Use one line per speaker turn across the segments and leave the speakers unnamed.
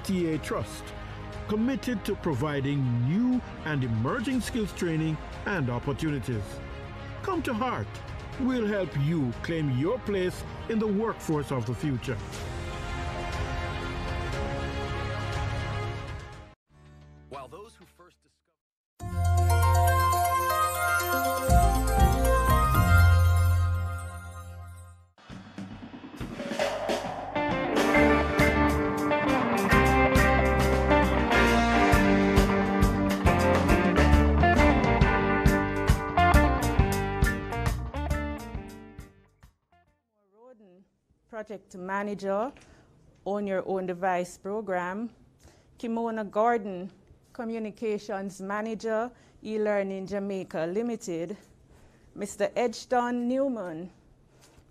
PTA Trust, committed to providing new and emerging skills training and opportunities. Come to Heart. We'll help you claim your place in the workforce of the future.
While those who first
Project Manager, Own Your Own Device Program, Kimona Gordon, Communications Manager, E-Learning Jamaica Limited, Mr. Edgton Newman,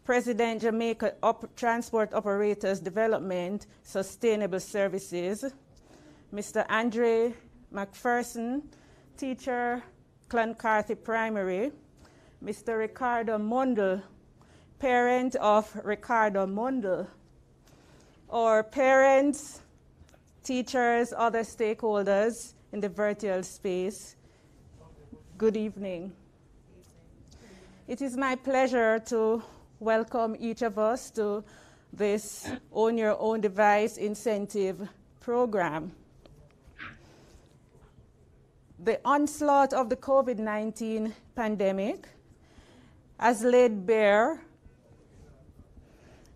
President Jamaica Transport Operators Development Sustainable Services, Mr. Andre McPherson, Teacher, Cloncarthy Primary, Mr. Ricardo Mundle, parent of Ricardo Mundle, or parents, teachers, other stakeholders in the virtual space. Good evening. It is my pleasure to welcome each of us to this Own Your Own Device incentive program. The onslaught of the COVID-19 pandemic has laid bare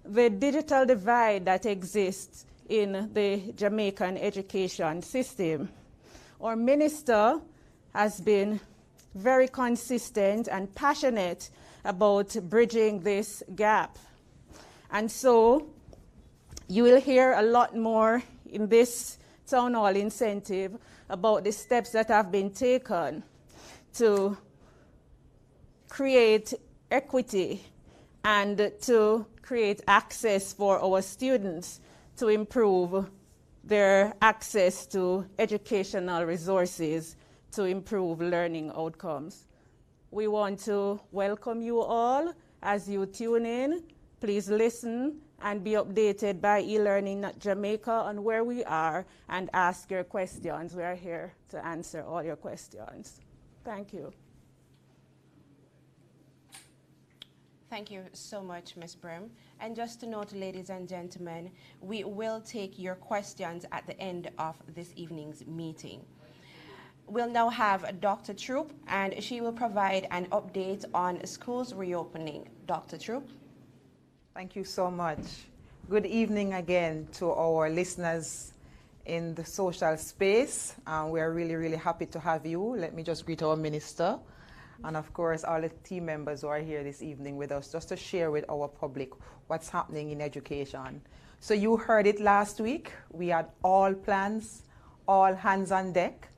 the digital divide that exists in the Jamaican education system. Our minister has been very consistent and passionate about bridging this gap. And so you will hear a lot more in this town hall incentive about the steps that have been taken to create equity and to create access for our students to improve their access to educational resources to improve learning outcomes. We want to welcome you all as you tune in. Please listen and be updated by eLearning Jamaica on where we are and ask your questions. We are here to answer all your questions. Thank you.
Thank you so much, Ms. Brim. And just to note, ladies and gentlemen, we will take your questions at the end of this evening's meeting. We'll now have Dr. Troop, and she will provide an update on schools reopening. Dr. Troop.
Thank you so much. Good evening again to our listeners in the social space. We are really, really happy to have you. Let me just greet our minister. And of course, all the team members who are here this evening with us, just to share with our public what's happening in education. So you heard it last week. We had all plans, all hands on deck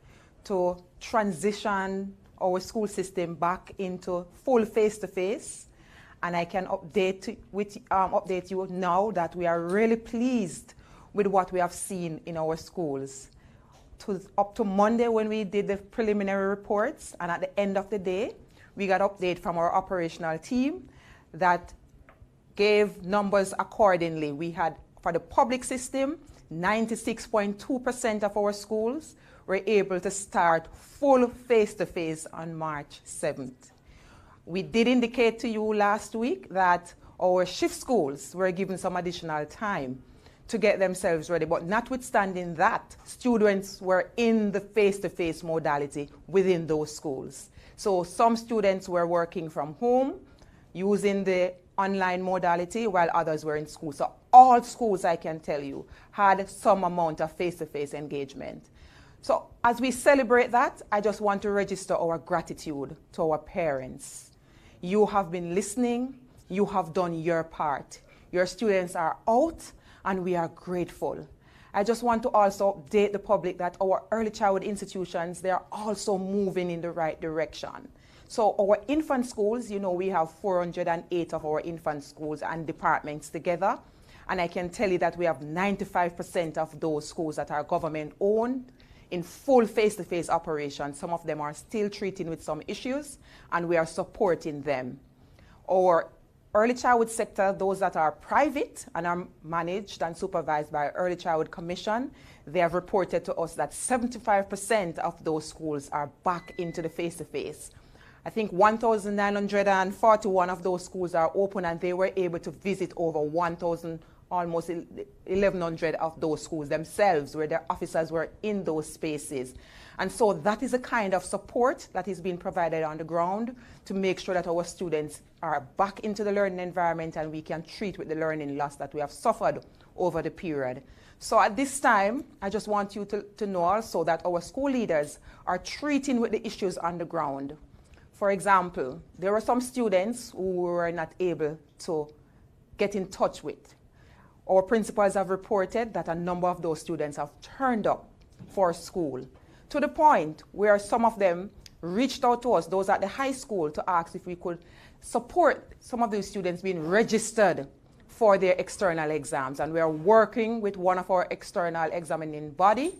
to transition our school system back into full face-to-face. And I can update you now that we are really pleased with what we have seen in our schools. Up to Monday when we did the preliminary reports, and at the end of the day, we got update from our operational team that gave numbers accordingly. We had, for the public system, 96.2% of our schools were able to start full face-to-face on March 7th. We did indicate to you last week that our shift schools were given some additional time to get themselves ready. But notwithstanding that, students were in the face-to-face modality within those schools. So some students were working from home using the online modality while others were in school. So all schools, I can tell you, had some amount of face-to-face engagement. So as we celebrate that, I just want to register our gratitude to our parents. You have been listening. You have done your part. Your students are out, and we are grateful. I just want to also update the public that our early childhood institutions, they are also moving in the right direction. So our infant schools, you know, we have 408 of our infant schools and departments together. And I can tell you that we have 95% of those schools that are government owned in full face-to-face operation. Some of them are still treating with some issues, and we are supporting them. Our early childhood sector, those that are private and are managed and supervised by Early Childhood Commission, they have reported to us that 75% of those schools are back into the face-to-face. I think 1,941 of those schools are open, and they were able to visit over 1,000, almost 1,100 of those schools themselves, where their officers were in those spaces. And so that is a kind of support that is being provided on the ground to make sure that our students are back into the learning environment and we can treat with the learning loss that we have suffered over the period. So at this time, I just want you to know also that our school leaders are treating with the issues on the ground. For example, there were some students who were not able to get in touch with. Our principals have reported that a number of those students have turned up for school, to the point where some of them reached out to us, those at the high school, to ask if we could support some of these students being registered for their external exams. And we are working with one of our external examining bodies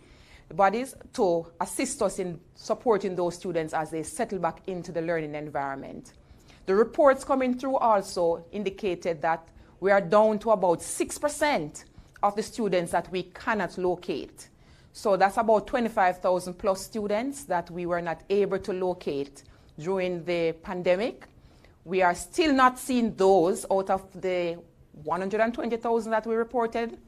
to assist us in supporting those students as they settle back into the learning environment. The reports coming through also indicated that we are down to about 6% of the students that we cannot locate. So that's about 25,000 plus students that we were not able to locate during the pandemic. We are still not seeing those out of the 120,000 that we reported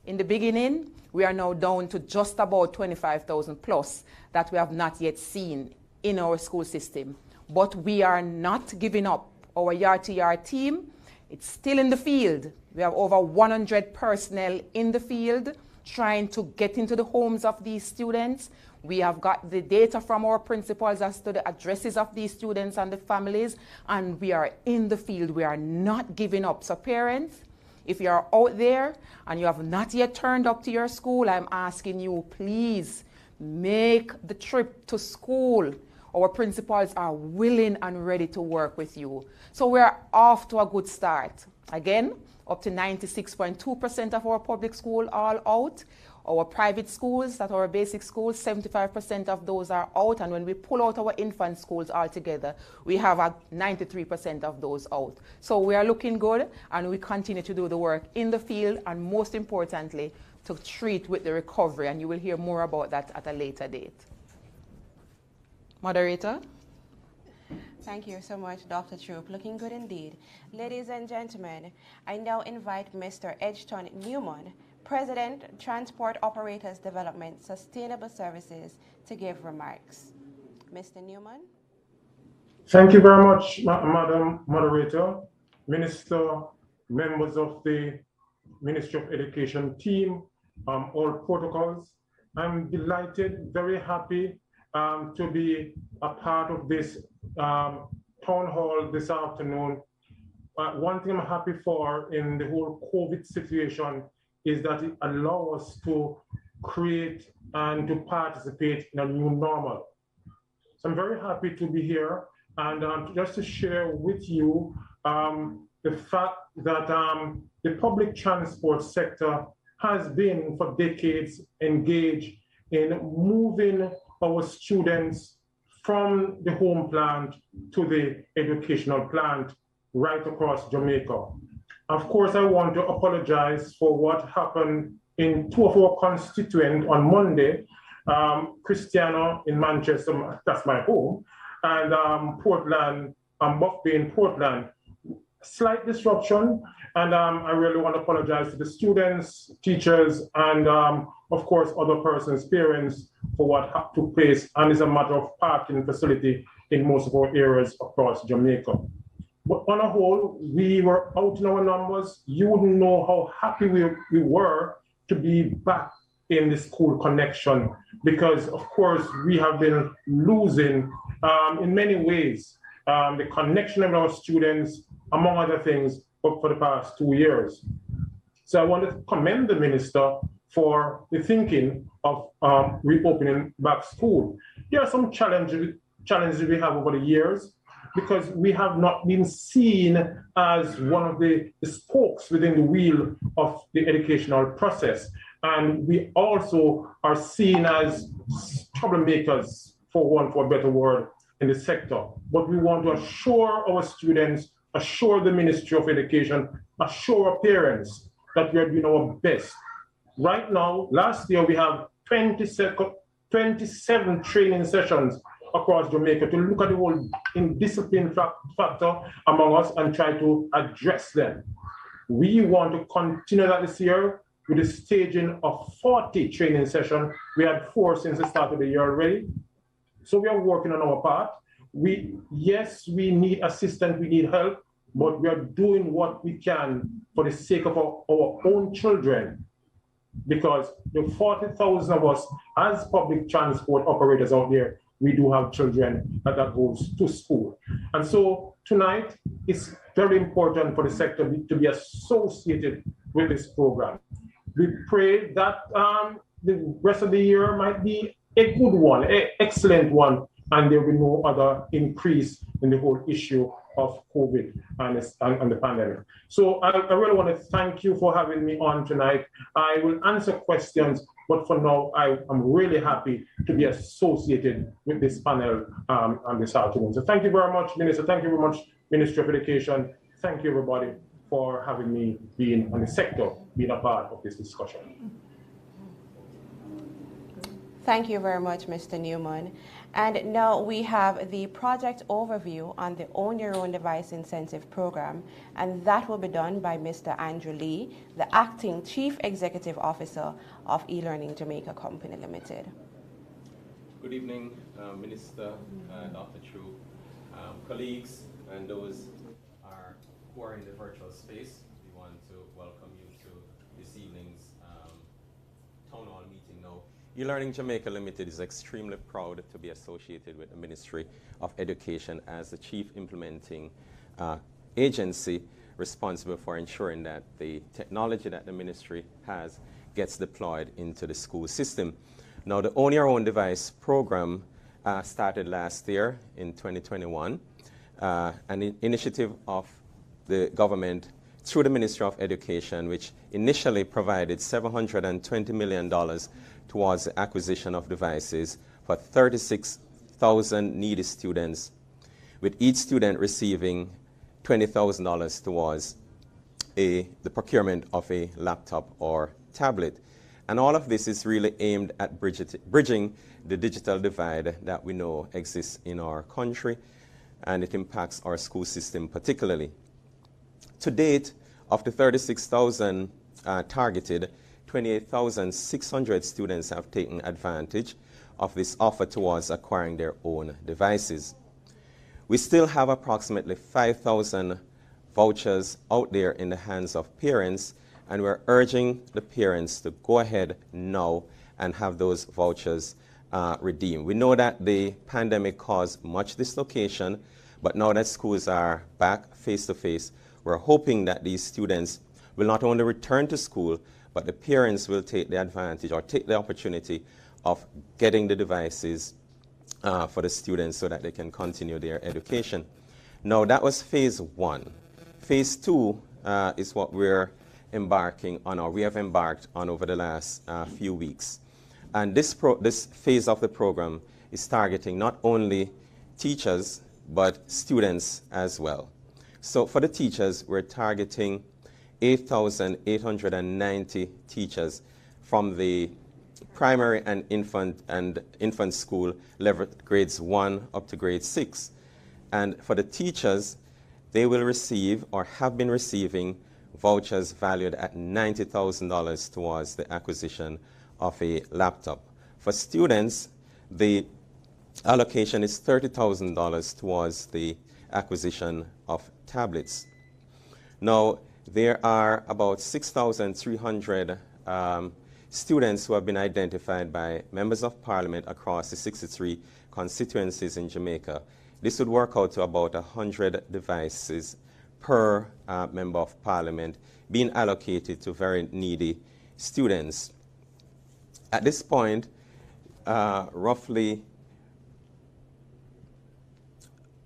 in the beginning. We are now down to just about 25,000 plus that we have not yet seen in our school system. But we are not giving up. Our yard-to-yard team, it's still in the field. We have over 100 personnel in the field trying to get into the homes of these students. We have got the data from our principals as to the addresses of these students and the families, and we are in the field. We are not giving up. So parents, if you are out there and you have not yet turned up to your school, I'm asking you, please make the trip to school. Our principals are willing and ready to work with you. So we're off to a good start. Again, up to 96.2% of our public school all out. Our private schools, that are our basic schools, 75% of those are out. And when we pull out our infant schools altogether, we have 93% of those out. So we are looking good, and we continue to do the work in the field, and most importantly, to treat with the recovery. And you will hear more about that at a later date. Moderator.
Thank you so much, Dr. Troop. Looking good indeed. Ladies and gentlemen, I now invite Mr. Edgeton Newman, President, Transport Operators Development, Sustainable Services, to give remarks. Mr. Newman.
Thank you very much, Madam Moderator, Minister, members of the Ministry of Education team, all protocols. I'm delighted, very happy to be a part of this town hall this afternoon. One thing I'm happy for in the whole COVID situation is that it allows us to create and to participate in a new normal. So I'm very happy to be here, and just to share with you the fact that the public transport sector has been for decades engaged in moving our students from the home plant to the educational plant right across Jamaica. Of course, I want to apologize for what happened in two of our constituents on Monday, Christiana in Manchester, that's my home, and Portland, Buffy in Portland. Slight disruption, and I really want to apologize to the students, teachers, and of course, other persons, parents, for what took place, and it's a matter of parking facility in most of our areas across Jamaica. But on a whole, we were out in our numbers. You wouldn't know how happy we were to be back in the school connection, because of course, we have been losing in many ways the connection of our students, among other things, for the past 2 years. So I want to commend the minister for the thinking of reopening back school. There are some challenges we have over the years, because we have not been seen as one of the spokes within the wheel of the educational process. And we also are seen as troublemakers, for a better word, in the sector. But we want to assure our students assure the Ministry of Education, assure our parents that we are doing our best. Right now, last year we have 27 training sessions across Jamaica to look at the whole indiscipline factor among us and try to address them. We want to continue that this year with the staging of 40 training sessions. We had 4 since the start of the year already. So we are working on our part. Yes, we need assistance, we need help, but we are doing what we can for the sake of our own children, because the 40,000 of us as public transport operators out there, we do have children that goes to school. And so tonight, it's very important for the sector to be associated with this program. We pray that the rest of the year might be a good one, an excellent one, and there will be no other increase in the whole issue of COVID and the pandemic. So I really want to thank you for having me on tonight. I will answer questions, but for now, I'm really happy to be associated with this panel on this afternoon. So thank you very much, Minister. Thank you very much, Ministry of Education. Thank you, everybody, for having me being on the sector, being a part of this discussion.
Thank you very much, Mr. Newman. And now we have the project overview on the Own Your Own Device Incentive Program, and that will be done by Mr. Andrew Lee, the Acting Chief Executive Officer of eLearning Jamaica Company Limited.
Good evening, Minister, Dr. True, colleagues, and those who are in the virtual space. We want to welcome you to this evening's town hall meeting now. eLearning Jamaica Limited is extremely proud to be associated with the Ministry of Education as the chief implementing agency responsible for ensuring that the technology that the ministry has gets deployed into the school system. Now, the Own Your Own Device program started last year in 2021, an initiative of the government through the Ministry of Education, which initially provided $720 million towards the acquisition of devices for 36,000 needy students, with each student receiving $20,000 towards the procurement of a laptop or tablet. And all of this is really aimed at bridging the digital divide that we know exists in our country, and it impacts our school system particularly. To date, of the 36,000 targeted, 28,600 students have taken advantage of this offer towards acquiring their own devices. We still have approximately 5,000 vouchers out there in the hands of parents, and we're urging the parents to go ahead now and have those vouchers redeemed. We know that the pandemic caused much dislocation, but now that schools are back face-to-face, we're hoping that these students will not only return to school, but the parents will take the advantage or take the opportunity of getting the devices for the students so that they can continue their education. Now, that was phase 1. Phase 2 is what we're embarking on, or we have embarked on over the last few weeks. And this phase of the program is targeting not only teachers, but students as well. So for the teachers, we're targeting 8,890 teachers from the primary and infant school level, grades 1 up to grade 6. And for the teachers, they will receive or have been receiving vouchers valued at $90,000 towards the acquisition of a laptop. For students, the allocation is $30,000 towards the acquisition of tablets. Now, there are about 6,300 students who have been identified by members of parliament across the 63 constituencies in Jamaica. This would work out to about 100 devices per member of parliament being allocated to very needy students. At this point, roughly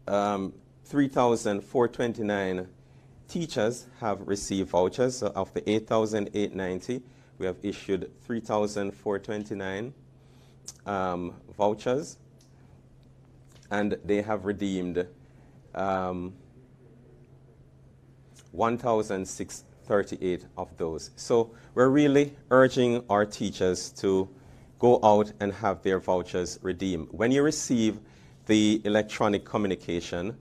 3,429 teachers have received vouchers. So of the 8,890, we have issued 3,429 vouchers, and they have redeemed 1,638 of those. So we're really urging our teachers to go out and have their vouchers redeemed. When you receive the electronic communication,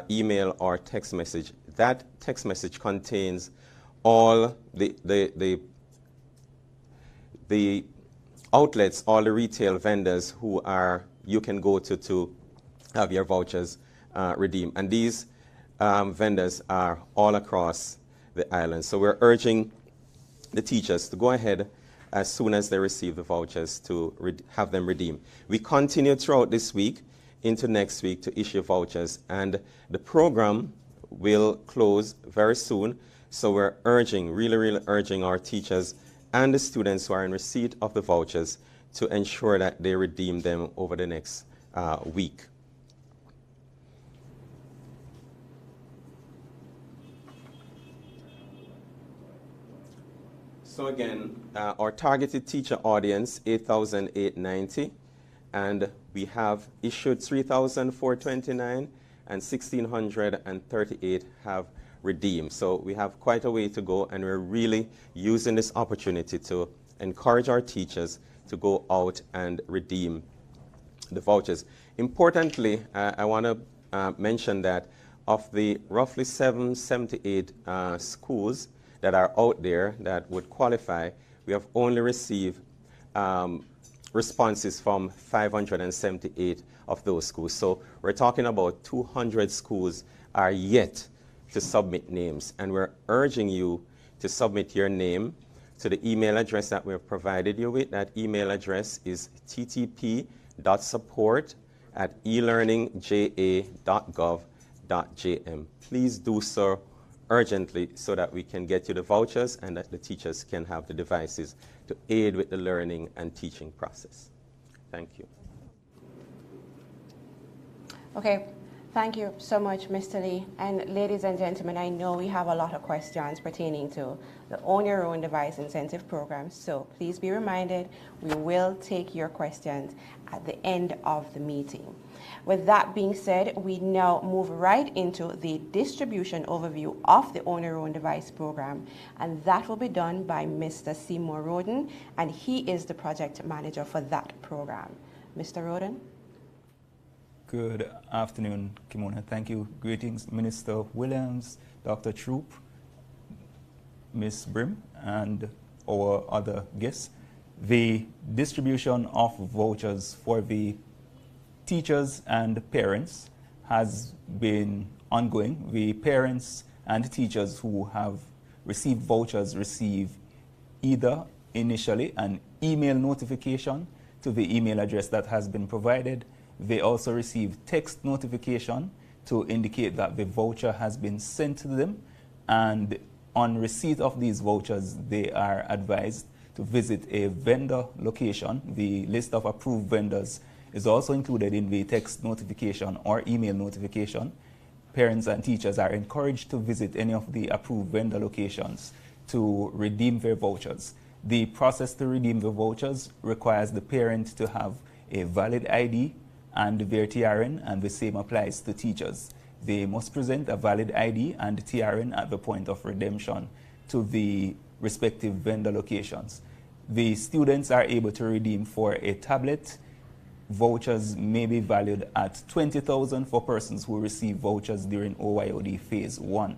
email or text message, that text message contains all the outlets, all the retail vendors who you can go to have your vouchers redeemed. And these vendors are all across the island. So we're urging the teachers to go ahead as soon as they receive the vouchers to have them redeemed. We continue throughout this week into next week to issue vouchers, and the program will close very soon. So we're really urging our teachers and the students who are in receipt of the vouchers to ensure that they redeem them over the next week. So again, our targeted teacher audience, 8,890, and we have issued 3,429 and 1,638 have redeemed. So we have quite a way to go, and we're really using this opportunity to encourage our teachers to go out and redeem the vouchers. Importantly, I want to mention that of the roughly 778 schools that are out there that would qualify, we have only received responses from 578 of those schools. So we're talking about 200 schools are yet to submit names, and we're urging you to submit your name to the email address that we've provided you with. That email address is ttp.support@elearningja.gov.jm. Please do so urgently so that we can get you the vouchers and that the teachers can have the devices to aid with the learning and teaching process. Thank you.
Okay, thank you so much, Mr. Lee. And ladies and gentlemen, I know we have a lot of questions pertaining to the Own Your Own Device Incentive Program, so please be reminded, we will take your questions at the end of the meeting. With that being said, we now move right into the distribution overview of the Own Your Own Device program, and that will be done by Mr. Seymour Roden, and he is the project manager for that program. Mr. Roden?
Good afternoon, Kimona. Thank you. Greetings, Minister Williams, Dr. Troop, Ms. Brim, and our other guests. The distribution of vouchers for the teachers and parents has been ongoing. The parents and teachers who have received vouchers receive either initially an email notification to the email address that has been provided. They also receive text notification to indicate that the voucher has been sent to them, and on receipt of these vouchers, they are advised to visit a vendor location. The list of approved vendors is also included in the text notification or email notification. Parents and teachers are encouraged to visit any of the approved vendor locations to redeem their vouchers. The process to redeem the vouchers requires the parent to have a valid ID and their TRN, and the same applies to teachers. They must present a valid ID and TRN at the point of redemption to the respective vendor locations. The students are able to redeem for a tablet. Vouchers may be valued at $20,000 for persons who receive vouchers during OYOD Phase 1.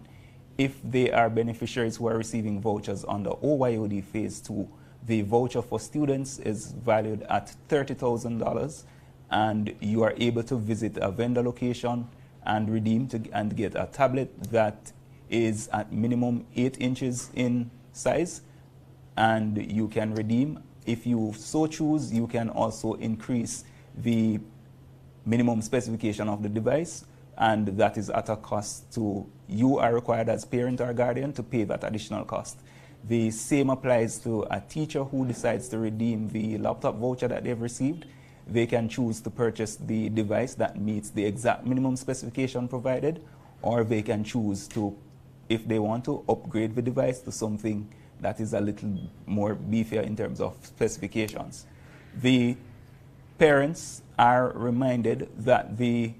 If they are beneficiaries who are receiving vouchers under OYOD Phase 2, the voucher for students is valued at $30,000, and you are able to visit a vendor location and redeem and get a tablet that is at minimum 8 inches in size, and you can redeem. If you so choose, you can also increase the minimum specification of the device, and that is at a cost to you are required as parent or guardian to pay that additional cost. The same applies to a teacher who decides to redeem the laptop voucher that they've received. They can choose to purchase the device that meets the exact minimum specification provided, or they can choose to, if they want to, upgrade the device to something that is a little more beefier in terms of specifications. The parents are reminded that the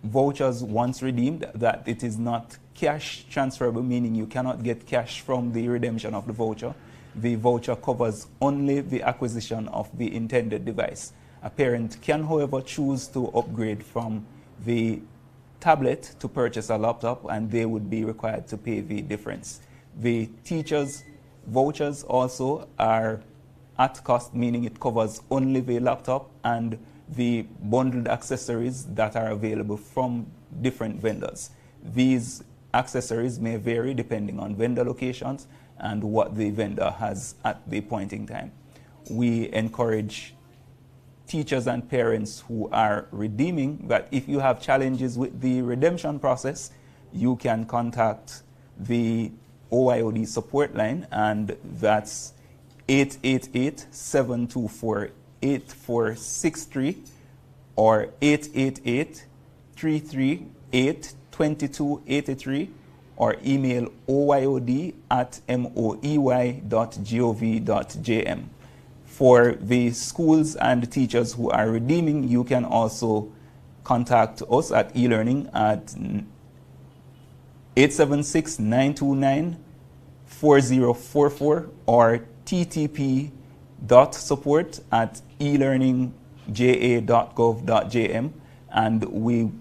vouchers, once redeemed, that it is not cash transferable, meaning you cannot get cash from the redemption of the voucher. The voucher covers only the acquisition of the intended device. A parent can, however, choose to upgrade from the tablet to purchase a laptop, and they would be required to pay the difference. The teachers' vouchers also are at cost, meaning it covers only the laptop and the bundled accessories that are available from different vendors. These accessories may vary depending on vendor locations and what the vendor has at the point in time. We encourage teachers and parents who are redeeming that if you have challenges with the redemption process, you can contact the OYOD support line, and that's 888-724-8463 or 888-338-2283, or email oyod@moey.gov.jm. For the schools and teachers who are redeeming, you can also contact us at eLearning at 876-929-4044 or ttp.support@elearningja.gov.jm, and we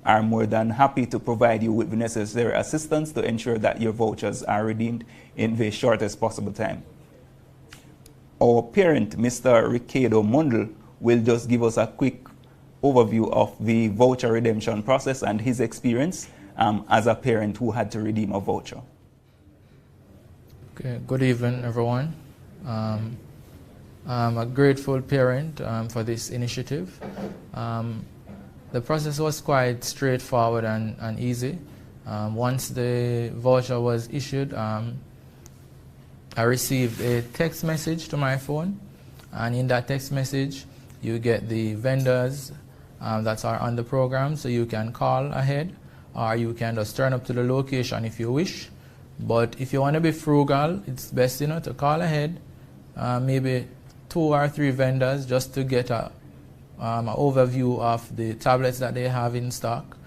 are more than happy to provide you with the necessary assistance to ensure that your vouchers are redeemed in the shortest possible time. Our parent, Mr. Ricardo Mundel, will just give us a quick overview of the voucher redemption process and his experience as a parent who had to redeem a voucher.
Okay, good evening, everyone. I'm a grateful parent for this initiative. The process was quite straightforward and easy. Once the voucher was issued, I received a text message to my phone, and in that text message you get the vendors that are on the program, so you can call ahead or you can just turn up to the location if you wish. But if you want to be frugal, it's best to call ahead, maybe 2 or 3 vendors, just to get an overview of the tablets that they have in stock,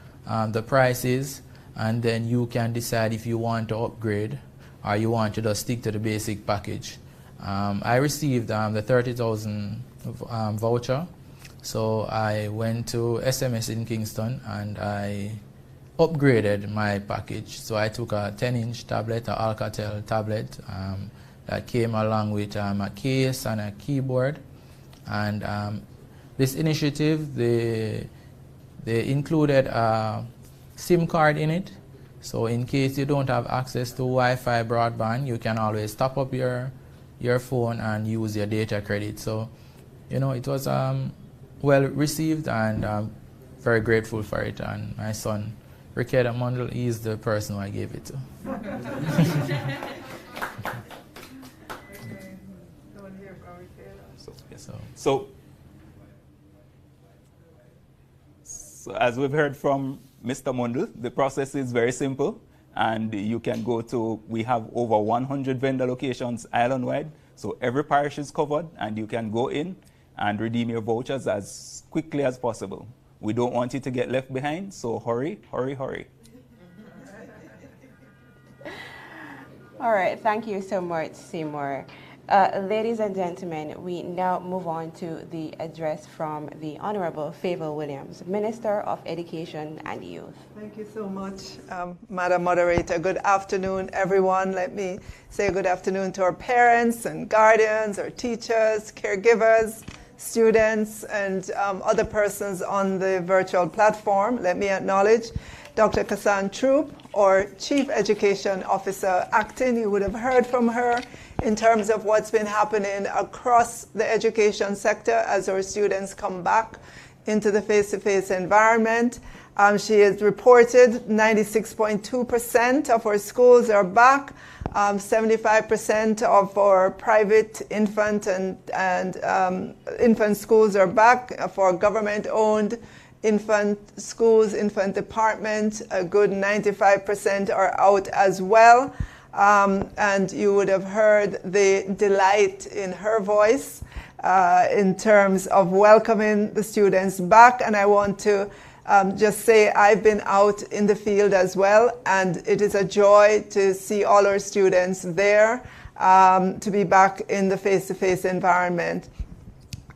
the prices, and then you can decide if you want to upgrade or you want to just stick to the basic package. I received the 30,000 voucher, so I went to SMS in Kingston and I upgraded my package. So I took a 10-inch tablet, an Alcatel tablet that came along with a case and a keyboard. And this initiative, they included a SIM card in it. So in case you don't have access to Wi-Fi broadband, you can always top up your phone and use your data credit. So, it was well received, and I'm very grateful for it. And my son, Ricardo Mundel, is the person who I gave it to.
So as we've heard from Mr. Mundel, the process is very simple, and you can go to, we have over 100 vendor locations island-wide, so every parish is covered, and you can go in and redeem your vouchers as quickly as possible. We don't want you to get left behind, so hurry, hurry, hurry.
All right, thank you so much, Seymour. Ladies and gentlemen, we now move on to the address from the Honorable Favour Williams, Minister of Education and Youth.
Thank you so much, Madam Moderator. Good afternoon, everyone. Let me say good afternoon to our parents and guardians, our teachers, caregivers, students, and other persons on the virtual platform. Let me acknowledge Dr. Kassan Troop, our Chief Education Officer acting. You would have heard from her in terms of what's been happening across the education sector as our students come back into the face-to-face environment. She has reported 96.2% of our schools are back. 75% of our private infant and infant schools are back. For government-owned infant schools, infant department, a good 95% are out as well. And you would have heard the delight in her voice in terms of welcoming the students back. And I want to just say I've been out in the field as well, and it is a joy to see all our students there, to be back in the face-to-face environment.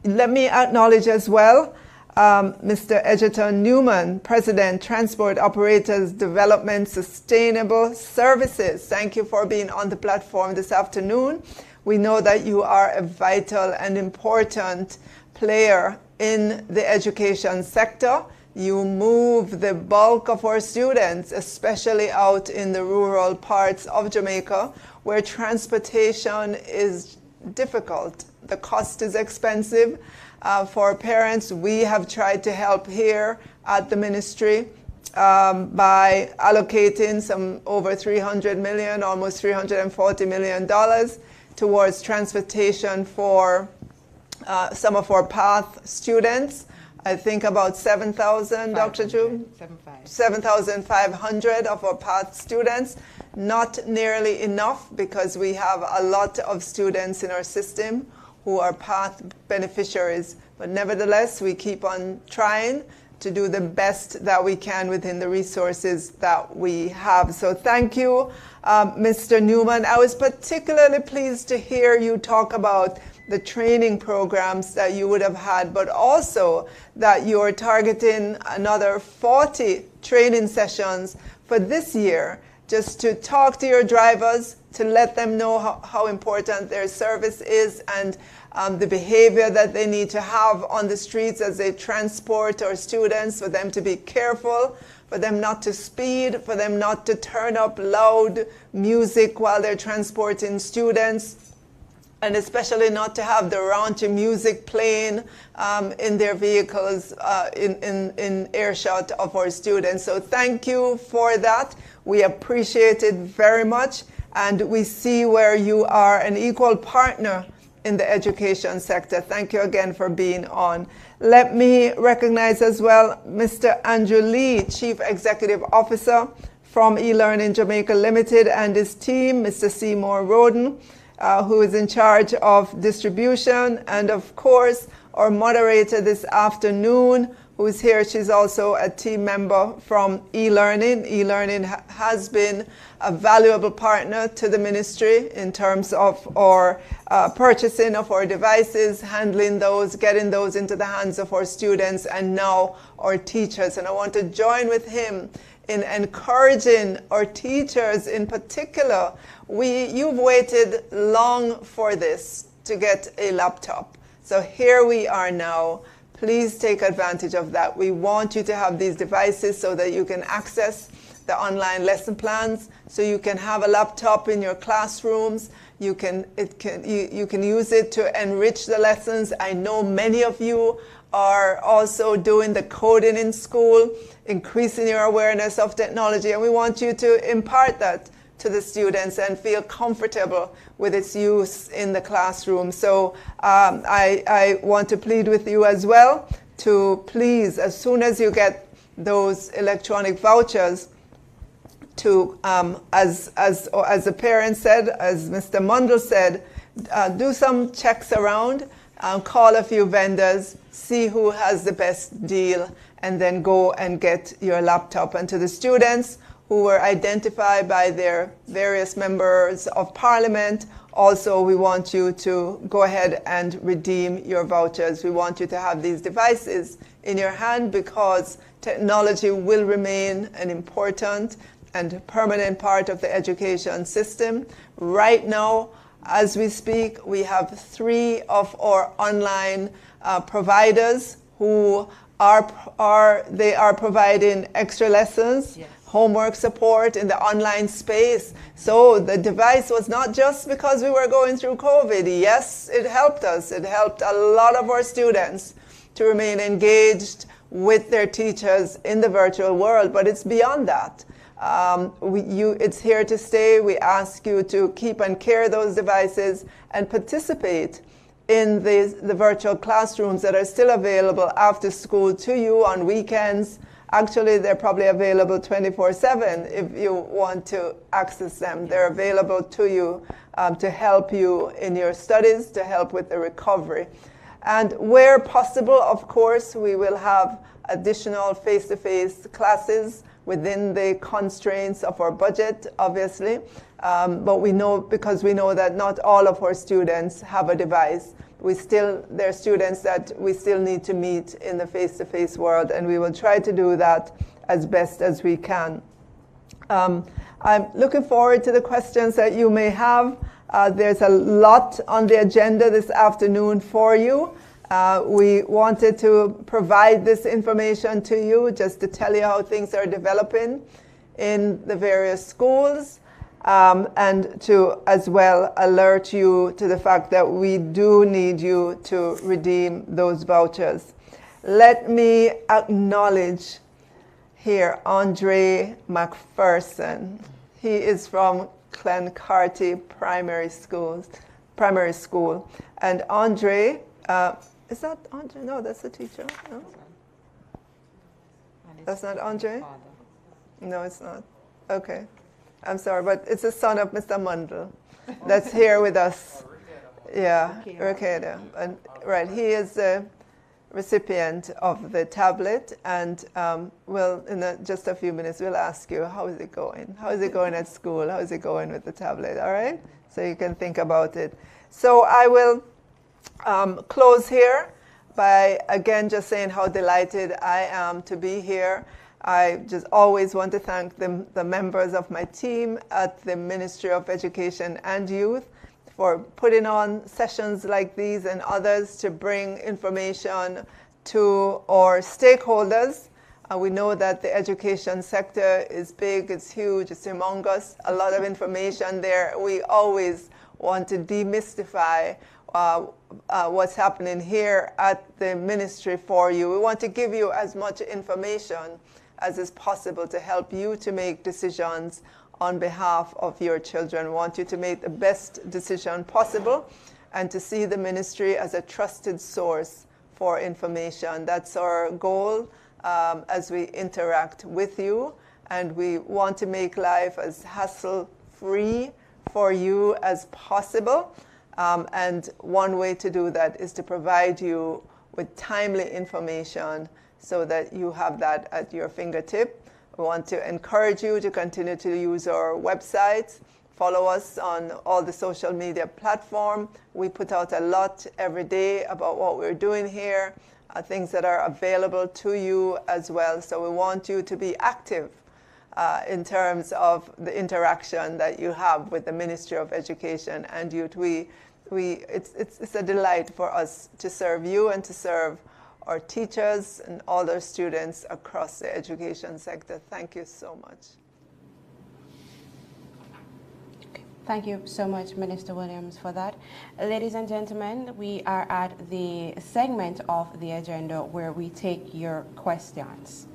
Let me acknowledge as well Mr. Edgerton Newman, President, Transport Operators Development Sustainable Services. Thank you for being on the platform this afternoon. We know that you are a vital and important player in the education sector. You move the bulk of our students, especially out in the rural parts of Jamaica, where transportation is difficult. The cost is expensive. For parents, we have tried to help here at the ministry by allocating some over $300 million, almost $340 million towards transportation for some of our PATH students. I think about 7,000, Dr. Drew? 7,500 of our PATH students. Not nearly enough, because we have a lot of students in our system who are PATH beneficiaries. But nevertheless, we keep on trying to do the best that we can within the resources that we have. So thank you, Mr. Newman. I was particularly pleased to hear you talk about the training programs that you would have had, but also that you're targeting another 40 training sessions for this year, just to talk to your drivers, to let them know how important their service is, and the behavior that they need to have on the streets as they transport our students, for them to be careful, for them not to speed, for them not to turn up loud music while they're transporting students, and especially not to have the raunchy music playing in their vehicles in earshot of our students. So thank you for that. We appreciate it very much, and we see where you are an equal partner in the education sector. Thank you again for being on. Let me recognize as well Mr. Andrew Lee, Chief Executive Officer from eLearning Jamaica Limited, and his team, Mr. Seymour Roden, who is in charge of distribution, and of course our moderator this afternoon, who's here. She's also a team member from eLearning. eLearning has been a valuable partner to the ministry in terms of our purchasing of our devices, handling those, getting those into the hands of our students, and now our teachers. And I want to join with him in encouraging our teachers in particular. You've waited long for this, to get a laptop. So here we are now. Please take advantage of that. We want you to have these devices so that you can access the online lesson plans, so you can have a laptop in your classrooms. You can use it to enrich the lessons. I know many of you are also doing the coding in school, increasing your awareness of technology, and we want you to impart that to the students and feel comfortable with its use in the classroom. So I want to plead with you as well to please, as soon as you get those electronic vouchers, to, as the parent said, as Mr. Mundell said, do some checks around, call a few vendors, see who has the best deal, and then go and get your laptop. And to the students who were identified by their various members of parliament, also we want you to go ahead and redeem your vouchers. We want you to have these devices in your hand, because technology will remain an important and permanent part of the education system. Right now, as we speak, we have 3 of our online providers who are providing extra lessons, yes, homework support in the online space. So the device was not just because we were going through COVID. Yes, it helped us. It helped a lot of our students to remain engaged with their teachers in the virtual world, but it's beyond that. It's here to stay. We ask you to keep and care those devices and participate in the virtual classrooms that are still available after school to you on weekends. Actually, they're probably available 24/7 if you want to access them. They're available to you to help you in your studies, to help with the recovery. And where possible, of course, we will have additional face-to-face classes within the constraints of our budget, obviously. But we know, because we know that not all of our students have a device, there are students that we still need to meet in the face-to-face world, and we will try to do that as best as we can. I'm looking forward to the questions that you may have. There's a lot on the agenda this afternoon for you. We wanted to provide this information to you just to tell you how things are developing in the various schools, and to as well alert you to the fact that we do need you to redeem those vouchers. Let me acknowledge here Andre McPherson. He is from Clancarty Primary School. And Andre, is that Andre? No, that's the teacher. No? That's not Andre? No, it's not. Okay. I'm sorry, but it's the son of Mr. Mundell that's here with us. Yeah, Ricada. And right, he is the recipient of the tablet, and in just a few minutes we'll ask you, how is it going? How is it going at school? How is it going with the tablet? All right? So you can think about it. So I will close here by again just saying how delighted I am to be here. I just always want to thank the members of my team at the Ministry of Education and Youth for putting on sessions like these and others to bring information to our stakeholders. We know that the education sector is big, it's huge, it's humongous, a lot of information there. We always want to demystify what's happening here at the ministry for you. We want to give you as much information as is possible to help you to make decisions on behalf of your children. We want you to make the best decision possible and to see the ministry as a trusted source for information. That's our goal as we interact with you, and we want to make life as hassle-free for you as possible. And one way to do that is to provide you with timely information so that you have that at your fingertip. We want to encourage you to continue to use our website, follow us on all the social media platforms. We put out a lot every day about what we're doing here, things that are available to you as well. So we want you to be active in terms of the interaction that you have with the Ministry of Education and Youth. It's a delight for us to serve you and to serve our teachers and all our students across the education sector. Thank you so much.
Thank you so much, Minister Williams, for that. Ladies and gentlemen, we are at the segment of the agenda where we take your questions.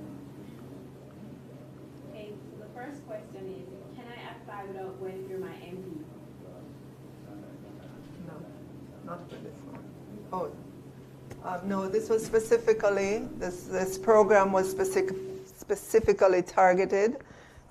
Okay, so the first question is, can I apply without going through my MP?
No, not for this one. Oh. No, this was specifically, this program was specifically targeted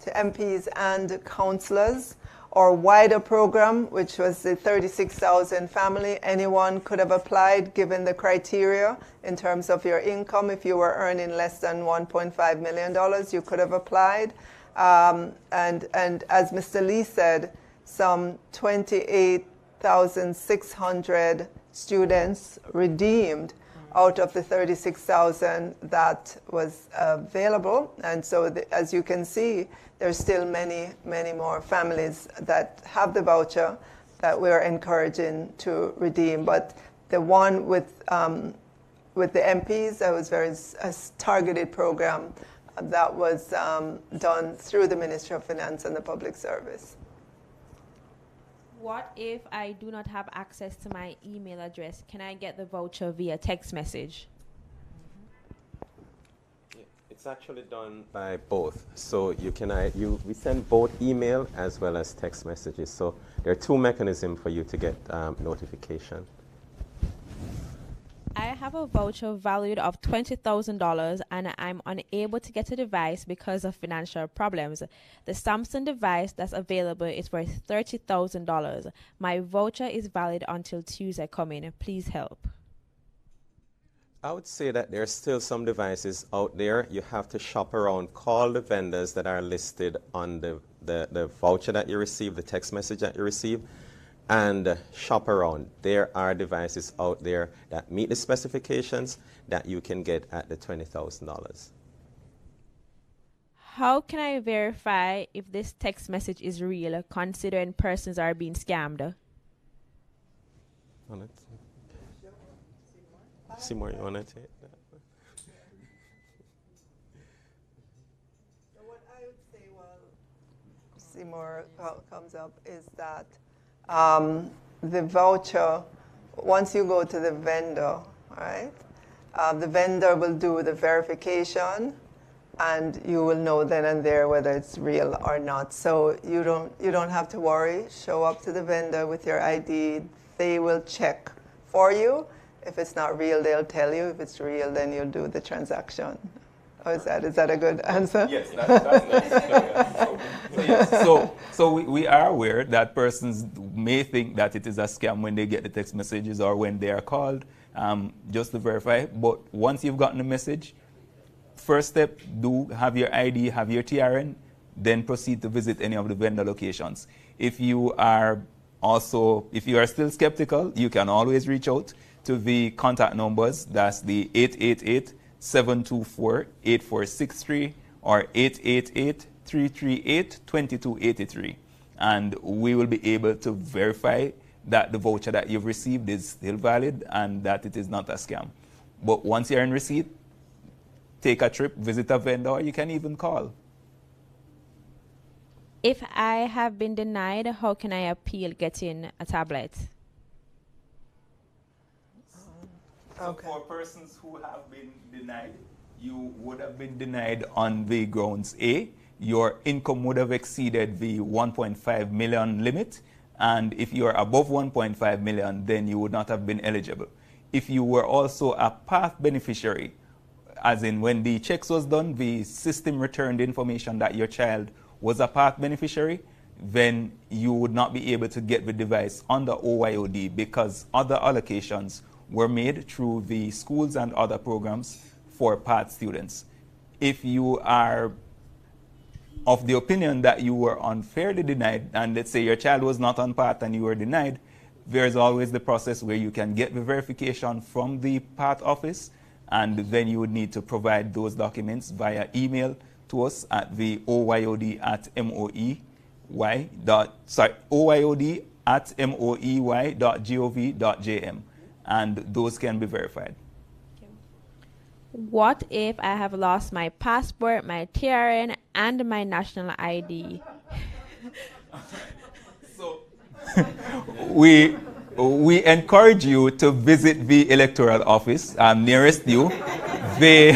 to MPs and councillors. Our wider program, which was the 36,000 family, anyone could have applied given the criteria in terms of your income. If you were earning less than $1.5 million, you could have applied. And as Mr. Lee said, some 28,600 students redeemed out of the 36,000 that was available. And so as you can see, there's still many, many more families that have the voucher that we're encouraging to redeem. But the one with the MPs, that was a targeted program that was done through the Ministry of Finance and the Public Service.
What if I do not have access to my email address? Can I get the voucher via text message?
It's actually done by both. So we send both email as well as text messages. So there are two mechanisms for you to get notification.
I have a voucher valued of $20,000 and I'm unable to get a device because of financial problems. The Samsung device that's available is worth $30,000. My voucher is valid until Tuesday coming. Please help.
I would say that there are still some devices out there. You have to shop around, call the vendors that are listed on the voucher that you receive, the text message that you receive, and shop around. There are devices out there that meet the specifications that you can get at the $20,000.
How can I verify if this text message is real, considering persons are being scammed?
Seymour, you want to take that?
What I would say while Seymour comes up is that the voucher, once you go to the vendor, right, the vendor will do the verification, and you will know then and there whether it's real or not. So you don't have to worry. Show up to the vendor with your ID. They will check for you. If it's not real, they'll tell you. If it's real, then you'll do the transaction. Oh, is that a good answer?
Yes, that's so we are aware that persons may think that it is a scam when they get the text messages or when they are called, just to verify. But once you've gotten the message, first step, do have your ID, have your TRN, then proceed to visit any of the vendor locations. If you are still skeptical, you can always reach out to the contact numbers. That's the 888-724-8463 or 888-338-2283. And we will be able to verify that the voucher that you've received is still valid and that it is not a scam. But once you're in receipt, take a trip, visit a vendor, or you can even call.
If I have been denied, how can I appeal getting a tablet?
So for persons who have been denied, you would have been denied on the grounds A, your income would have exceeded the 1.5 million limit, and if you are above 1.5 million, then you would not have been eligible. If you were also a path beneficiary, as in when the checks was done, the system returned information that your child was a path beneficiary, then you would not be able to get the device under OYOD because other allocations were made through the schools and other programs for PATH students. If you are of the opinion that you were unfairly denied, and let's say your child was not on PATH and you were denied, there's always the process where you can get the verification from the PATH office, and then you would need to provide those documents via email to us at the oyod@moey.gov.jm. And those can be verified.
What if I have lost my passport, my TRN, and my national ID?
So we encourage you to visit the electoral office nearest you. They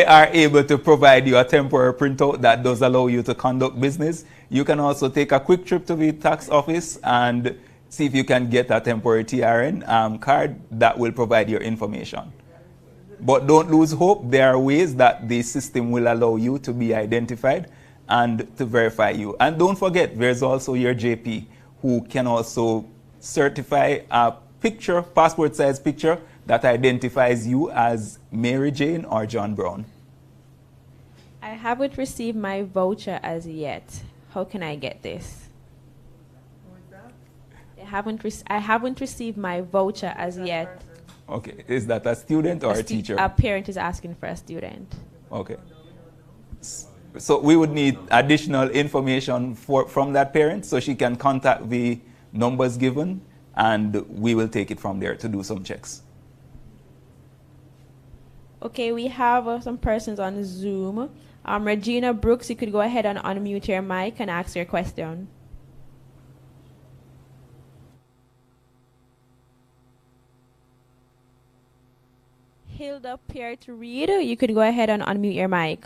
are able to provide you a temporary printout that does allow you to conduct business. You can also take a quick trip to the tax office and see if you can get a temporary TRN card that will provide your information. But don't lose hope. There are ways that the system will allow you to be identified and to verify you. And don't forget, there's also your JP who can also certify a picture, passport size picture, that identifies you as Mary Jane or John Brown.
I haven't received my voucher as yet. How can I get this? I haven't received my voucher as yet.
Okay, is that a student or a teacher?
A parent is asking for a student.
Okay. So we would need additional information from that parent so she can contact the numbers given, and we will take it from there to do some checks.
Okay, we have some persons on Zoom. Regina Brooks, you could go ahead and unmute your mic and ask your question. Hilda Pierre to read, you could go ahead and unmute your mic.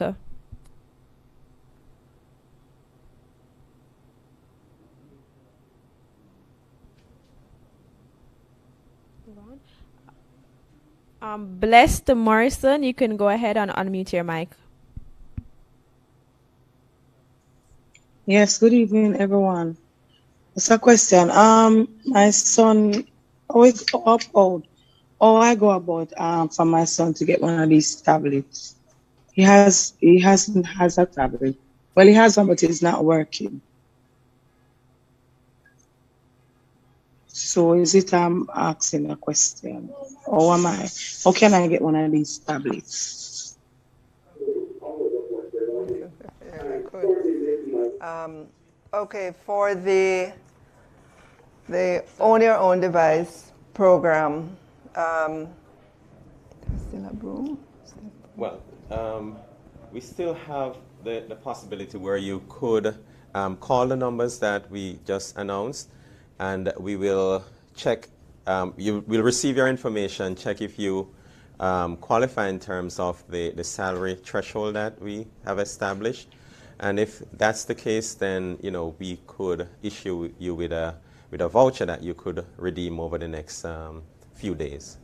Blessed Morrison, you can go ahead and unmute your mic.
Yes, good evening, everyone. It's a question. My son always how I go about for my son to get one of these tablets. He has a tablet. Well, he has one, but it's not working. So is it asking a question? Or how can I get one of these tablets?
Okay, for the Own Your Own Device program, still a room?
Well, we still have the possibility where you could call the numbers that we just announced, and we will check, you will receive your information, check if you qualify in terms of the salary threshold that we have established. And if that's the case, then we could issue you with a voucher that you could redeem over the next few days.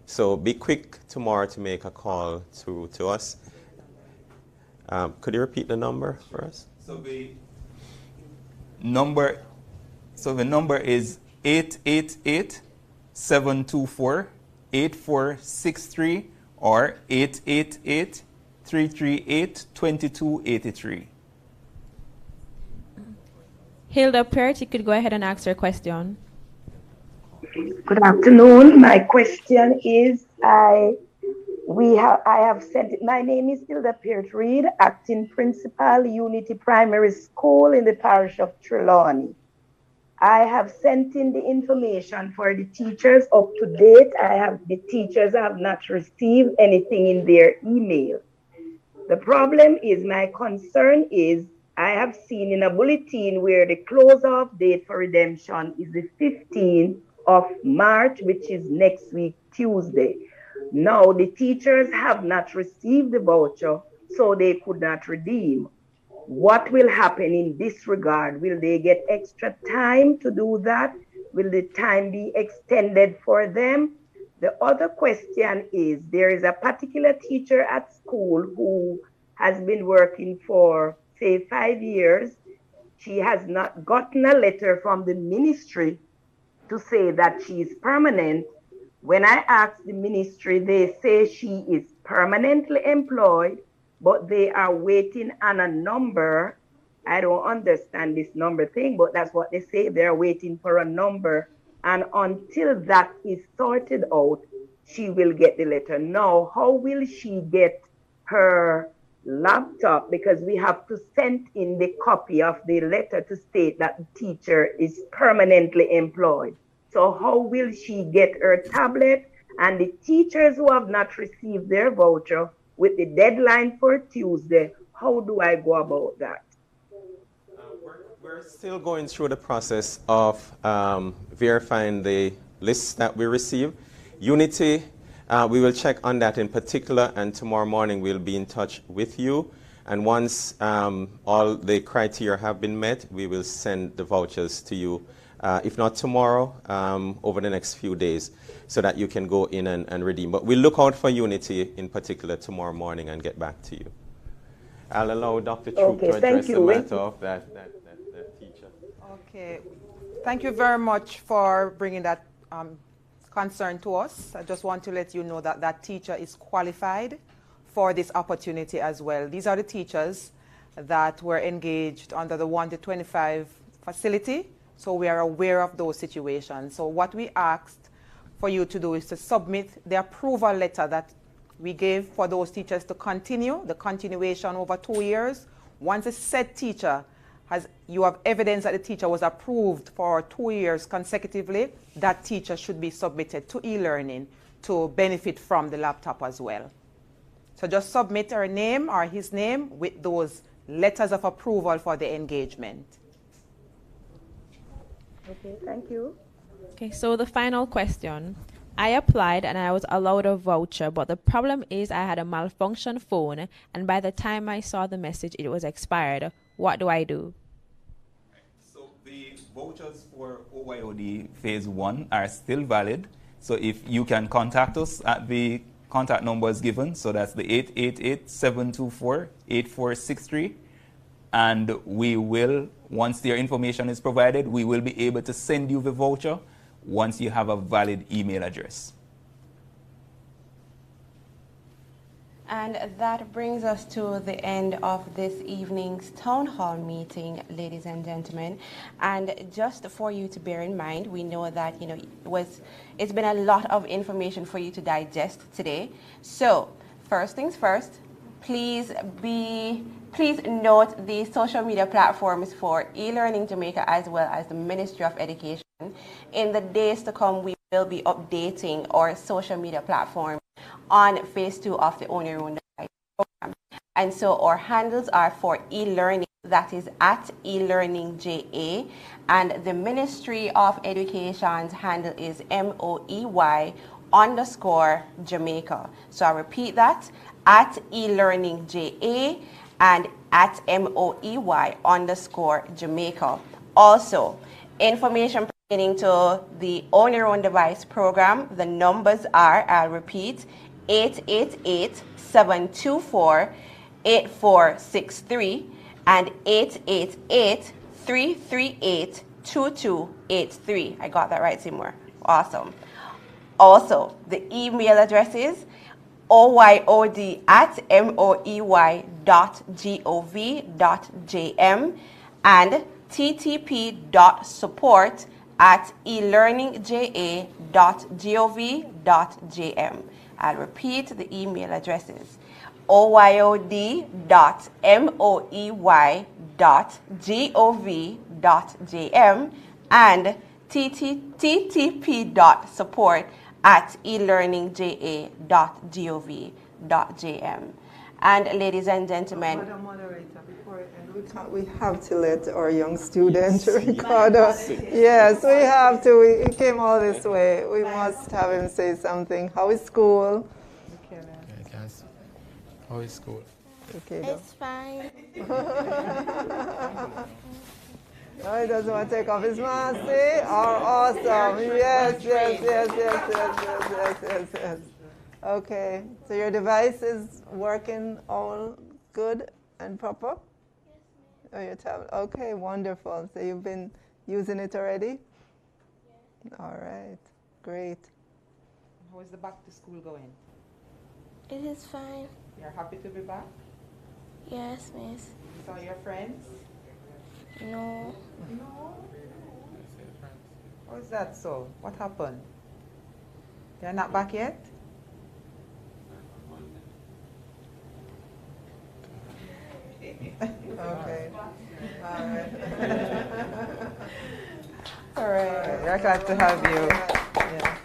So be quick tomorrow to make a call to us. Could you repeat the number for us?
So the number is 888-724-8463 or 888-338-2283.
Hilda Peart, you could go ahead and ask your question.
Good afternoon. My question is, I have sent it. My name is Hilda Peart Reed, acting principal, Unity Primary School in the parish of Trelawney. I have sent in the information for the teachers up to date. The teachers have not received anything in their email. The problem is, my concern is, I have seen in a bulletin where the close-off date for redemption is the 15th of March, which is next week, Tuesday. Now, the teachers have not received the voucher, so they could not redeem. What will happen in this regard? Will they get extra time to do that? Will the time be extended for them? The other question is, there is a particular teacher at school who has been working for, say, 5 years. She has not gotten a letter from the ministry to say that she is permanent. When I ask the ministry, they say she is permanently employed, but they are waiting on a number. I don't understand this number thing, but that's what they say. They're waiting for a number. And until that is sorted out, she will get the letter. Now, how will she get her laptop? Because we have to send in the copy of the letter to state that the teacher is permanently employed. So how will she get her tablet? And the teachers who have not received their voucher with the deadline for Tuesday, how do I go about that?
We're still going through the process of verifying the lists that we receive. Unity, we will check on that in particular, and tomorrow morning we'll be in touch with you. And once all the criteria have been met, we will send the vouchers to you, if not tomorrow, over the next few days, so that you can go in and redeem. But we'll look out for Unity in particular tomorrow morning and get back to you. I'll allow Dr. Troop to address the matter of that teacher.
Okay. Thank you very much for bringing that concern to us. I just want to let you know that that teacher is qualified for this opportunity as well. These are the teachers that were engaged under the 1 to 25 facility. So we are aware of those situations. So what we asked for you to do is to submit the approval letter that we gave for those teachers to continue, the continuation over 2 years. Once a said teacher you have evidence that the teacher was approved for 2 years consecutively, that teacher should be submitted to e-learning to benefit from the laptop as well. So just submit her name or his name with those letters of approval for the engagement.
Okay, thank you.
Okay, so the final question. I applied and I was allowed a voucher, but the problem is I had a malfunction phone, and by the time I saw the message, it was expired. What do I do?
So the vouchers for OYOD Phase 1 are still valid. So if you can contact us at the contact numbers given, so that's the 888-724-8463, and we will, once their information is provided, we will be able to send you the voucher once you have a valid email address.
And that brings us to the end of this evening's town hall meeting, ladies and gentlemen. And just for you to bear in mind, we know that it's been a lot of information for you to digest today. So first things first, please note the social media platforms for eLearning Jamaica as well as the Ministry of Education. In the days to come, we will be updating our social media platform on phase 2 of the Own Your Own Device program. And so our handles are for eLearning, that is at eLearningJA, and the Ministry of Education's handle is MOEY_Jamaica. So I repeat that, at eLearningJA and at MOEY_Jamaica. Also, information pertaining to the Own Your Own Device program, the numbers are, I'll repeat, 888-724-8463 and 888-338-2283. I got that right, Seymour. Awesome. Also, the email address is oyod@moey.gov.jm and ttp.support@elearningja.gov.jm. I'll repeat the email addresses: oyod@moey.gov.jm and ttp.support@elearningja.gov.jm. And ladies and gentlemen,
Madam Moderator, before we end, we have to let our young student Ricardo. Yes, we have to. He came all this way. We must have him say something. How is school?
Yes. How is school?
Okay,
it's fine.
No, he doesn't want to take off his mask. See? Oh, awesome. Yes. Okay, so your device is working all good and proper? Yes, ma'am. Oh, your tablet. Okay, wonderful. So you've been using it already? Yes. All right, great.
How is the back to school going?
It is fine.
You're happy to be back?
Yes, miss.
You saw your friends?
No.
No? How is that so? What happened? They're not back yet?
Okay. All right.
All right. We're glad to have you. Yeah.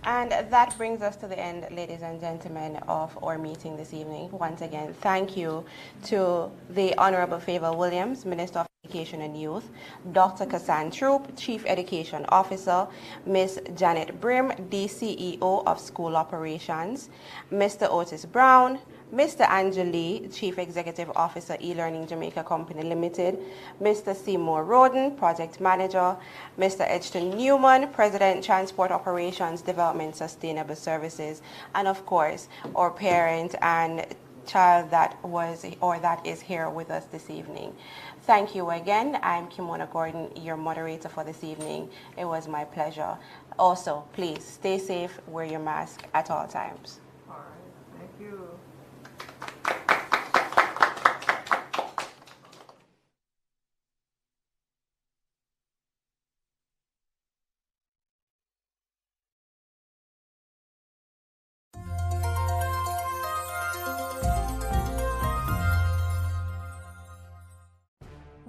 And that brings us to the end, ladies and gentlemen, of our meeting this evening. Once again, thank you to the Honorable Favor Williams, Minister of Education and Youth, Dr. Kassan Troop, Chief Education Officer, Ms. Janet Brim, DCEO of School Operations, Mr. Otis Brown, Mr. Angeli, Chief Executive Officer, eLearning Jamaica Company Limited, Mr. Seymour Roden, Project Manager, Mr. Edgston Newman, President, Transport Operations, Development Sustainable Services, and of course, our parent and child that was or that is here with us this evening. Thank you again. I'm Kimona Gordon, your moderator for this evening. It was my pleasure. Also, please stay safe, wear your mask at all times.
All right, thank you.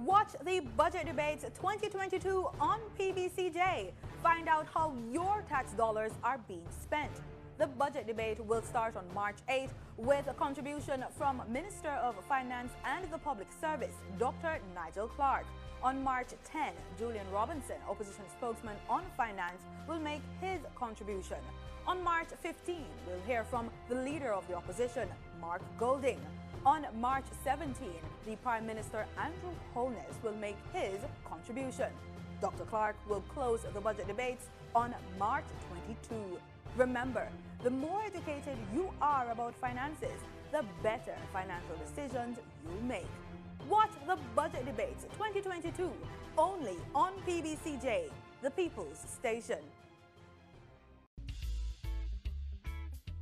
Watch the Budget Debates 2022 on PBCJ. Find out how your tax dollars are being spent. The budget debate will start on March 8th with a contribution from Minister of Finance and the Public Service, Dr. Nigel Clark. On March 10, Julian Robinson, opposition spokesman on finance, will make his contribution. On March 15, we'll hear from the leader of the opposition, Mark Golding. On March 17, the Prime Minister Andrew Holness will make his contribution. Dr. Clark will close the budget debates on March 22. Remember, the more educated you are about finances, the better financial decisions you make. Watch the Budget Debates 2022 only on PBCJ, the People's Station.